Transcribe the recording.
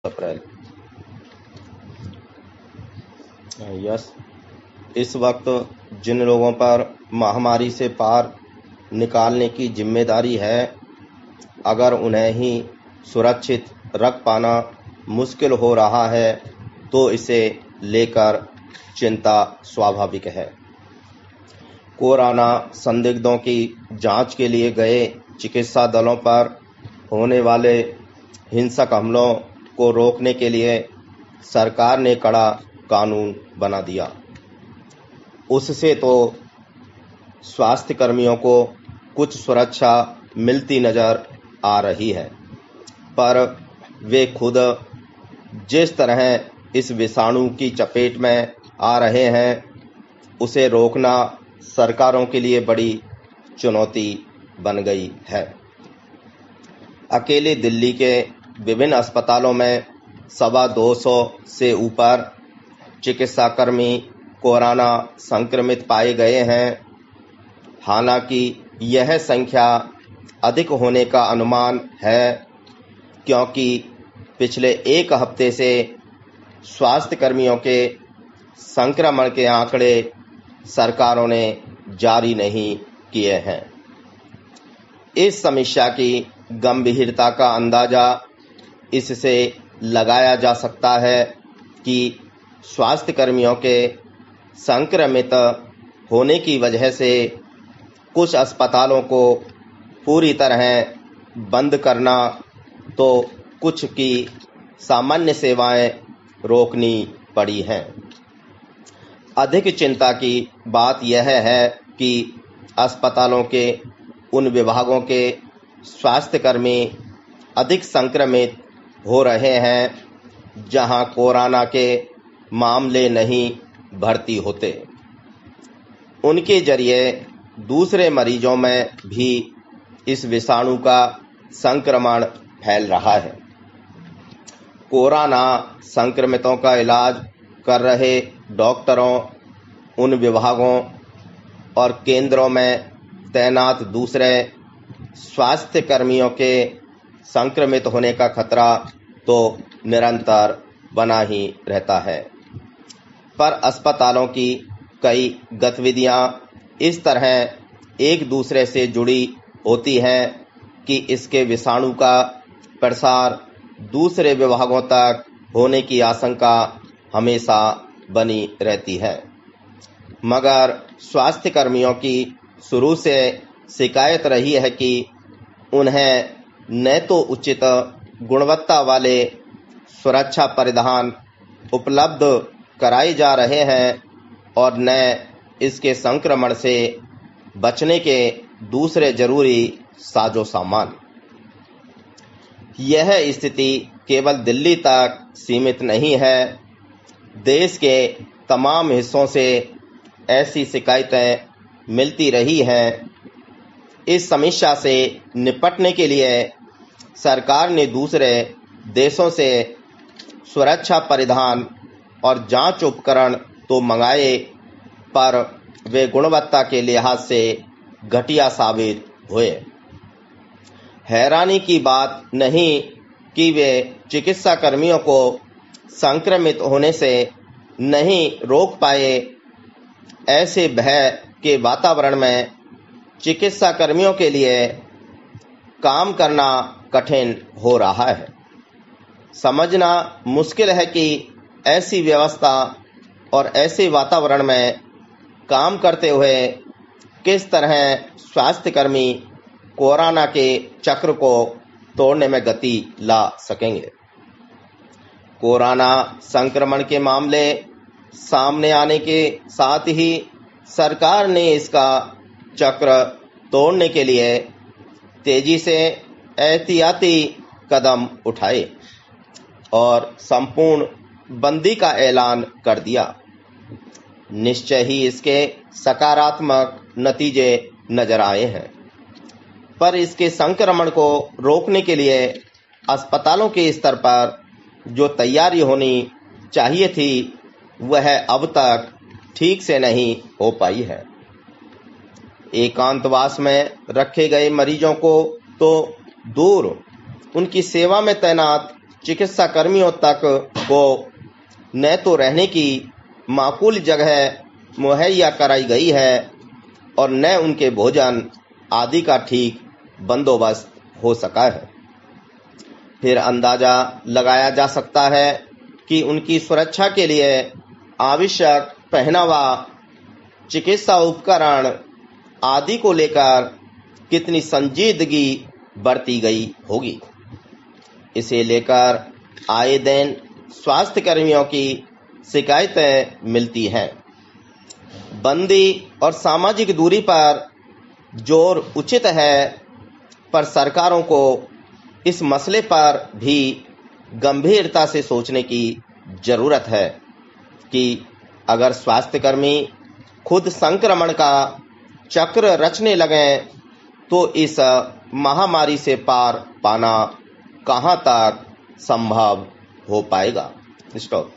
अप्रैल। Yes, इस वक्त जिन लोगों पर महामारी से पार निकालने की जिम्मेदारी है, अगर उन्हें ही सुरक्षित रख पाना मुश्किल हो रहा है तो इसे लेकर चिंता स्वाभाविक है। कोरोना संदिग्धों की जांच के लिए गए चिकित्सा दलों पर होने वाले हिंसक हमलों को रोकने के लिए सरकार ने कड़ा कानून बना दिया। उससे तो स्वास्थ्य कर्मियों को कुछ सुरक्षा मिलती नजर आ रही है, पर वे खुद जिस तरह इस विषाणु की चपेट में आ रहे हैं, उसे रोकना सरकारों के लिए बड़ी चुनौती बन गई है। अकेले दिल्ली के विभिन्न अस्पतालों में 225 से ऊपर चिकित्साकर्मी कोरोना संक्रमित पाए गए हैं। हालांकि यह संख्या अधिक होने का अनुमान है, क्योंकि पिछले एक हफ्ते से स्वास्थ्य कर्मियों के संक्रमण के आंकड़े सरकारों ने जारी नहीं किए हैं। इस समस्या की गंभीरता का अंदाजा इससे लगाया जा सकता है कि स्वास्थ्य कर्मियों के संक्रमित होने की वजह से कुछ अस्पतालों को पूरी तरह बंद करना, तो कुछ की सामान्य सेवाएं रोकनी पड़ी हैं। अधिक चिंता की बात यह है कि अस्पतालों के उन विभागों के स्वास्थ्य कर्मी अधिक संक्रमित हो रहे हैं जहां कोरोना के मामले नहीं भर्ती होते। उनके जरिए दूसरे मरीजों में भी इस विषाणु का संक्रमण फैल रहा है। कोरोना संक्रमितों का इलाज कर रहे डॉक्टरों, उन विभागों और केंद्रों में तैनात दूसरे स्वास्थ्य कर्मियों के संक्रमित होने का खतरा तो निरंतर बना ही रहता है। पर अस्पतालों की कई गतिविधियां इस तरह एक दूसरे से जुड़ी होती हैं कि इसके विषाणु का प्रसार दूसरे विभागों तक होने की आशंका हमेशा बनी रहती है। मगर स्वास्थ्य कर्मियों की शुरू से शिकायत रही है कि उन्हें न तो उचित गुणवत्ता वाले सुरक्षा परिधान उपलब्ध कराए जा रहे हैं और न इसके संक्रमण से बचने के दूसरे जरूरी साजो सामान। यह स्थिति केवल दिल्ली तक सीमित नहीं है। देश के तमाम हिस्सों से ऐसी शिकायतें मिलती रही हैं। इस समस्या से निपटने के लिए सरकार ने दूसरे देशों से सुरक्षा परिधान और जांच उपकरण तो मंगाए, पर वे गुणवत्ता के लिहाज से घटिया साबित हुए। हैरानी की बात नहीं कि वे चिकित्सा कर्मियों को संक्रमित होने से नहीं रोक पाए। ऐसे भय के वातावरण में चिकित्सा कर्मियों के लिए काम करना कठिन हो रहा है। समझना मुश्किल है कि ऐसी व्यवस्था और ऐसे वातावरण में काम करते हुए किस तरह स्वास्थ्य कर्मी कोरोना के चक्र को तोड़ने में गति ला सकेंगे। कोरोना संक्रमण के मामले सामने आने के साथ ही सरकार ने इसका चक्र तोड़ने के लिए तेजी से एहतियाती कदम उठाए और संपूर्ण बंदी का ऐलान कर दिया। निश्चय ही इसके सकारात्मक नतीजे नजर आए हैं, पर इसके संक्रमण को रोकने के लिए अस्पतालों के स्तर पर जो तैयारी होनी चाहिए थी, वह अब तक ठीक से नहीं हो पाई है। एकांतवास में रखे गए मरीजों को तो दूर, उनकी सेवा में तैनात चिकित्सा कर्मियों तक को न तो रहने की माकूल जगह मुहैया कराई गई है और न उनके भोजन आदि का ठीक बंदोबस्त हो सका है। फिर अंदाजा लगाया जा सकता है कि उनकी सुरक्षा के लिए आवश्यक पहनावा, चिकित्सा उपकरण आदि को लेकर कितनी संजीदगी बरती गई होगी। इसे लेकर आए दिन स्वास्थ्य कर्मियों की शिकायतें मिलती हैं। बंदी और सामाजिक दूरी पर जोर उचित है, पर सरकारों को इस मसले पर भी गंभीरता से सोचने की जरूरत है कि अगर स्वास्थ्यकर्मी खुद संक्रमण का चक्र रचने लगें तो इस महामारी से पार पाना कहां तक संभव हो पाएगा। स्टॉप।